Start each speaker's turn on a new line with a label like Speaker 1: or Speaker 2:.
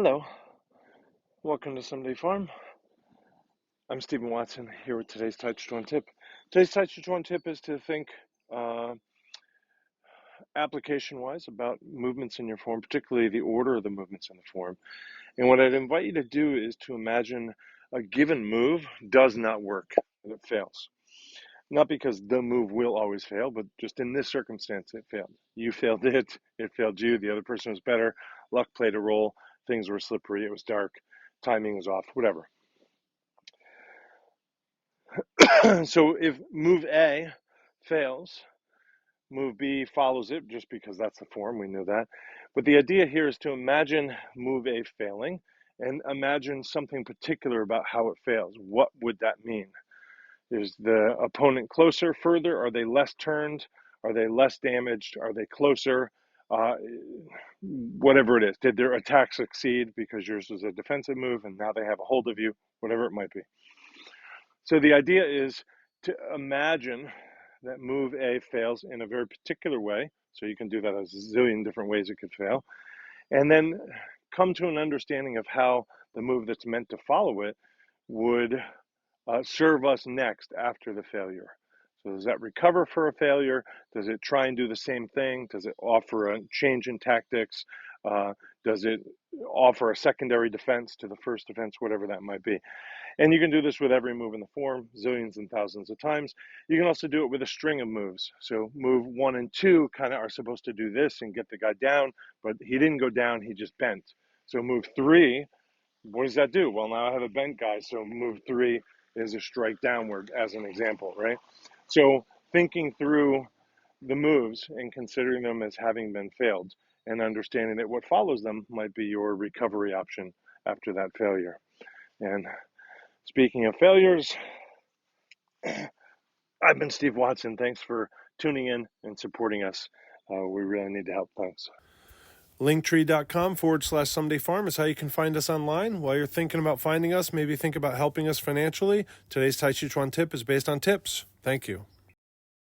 Speaker 1: Hello, welcome to Someday Farm. I'm Stephen Watson here with today's Tàijíquán Tip. Today's Tàijíquán Tip is to think application-wise about movements in your form, particularly the order of the movements in the form. And what I'd invite you to do is to imagine a given move does not work, and it fails. Not because the move will always fail, but just in this circumstance, it failed. You failed it failed you, the other person was better, luck played a role, things were slippery, it was dark, timing was off, whatever. So if move A fails, move B follows it just because that's the form, we know that. But the idea here is to imagine move A failing and imagine something particular about how it fails. What would that mean? Is the opponent closer, further? Are they less turned? Are they less damaged? Are they closer? Whatever it is. Did their attack succeed because yours was a defensive move and now they have a hold of you? Whatever it might be. So the idea is to imagine that move A fails in a very particular way. So you can do that as a zillion different ways it could fail. And then come to an understanding of how the move that's meant to follow it would serve us next after the failure. So does that recover for a failure? Does it try and do the same thing? Does it offer a change in tactics? Does it offer a secondary defense to the first defense, whatever that might be? And you can do this with every move in the form, zillions and thousands of times. You can also do it with a string of moves. So move 1 and 2 kind of are supposed to do this and get the guy down, but he didn't go down, he just bent. So move 3, what does that do? Well, now I have a bent guy, so move 3 is a strike downward as an example, right? So thinking through the moves and considering them as having been failed and understanding that what follows them might be your recovery option after that failure. And speaking of failures, I've been Steve Watson. Thanks for tuning in and supporting us. We really need the help. Thanks.
Speaker 2: Linktree.com/Someday Farm is how you can find us online. While you're thinking about finding us, maybe think about helping us financially. Today's Tàijíquán Tip is based on tips. Thank you.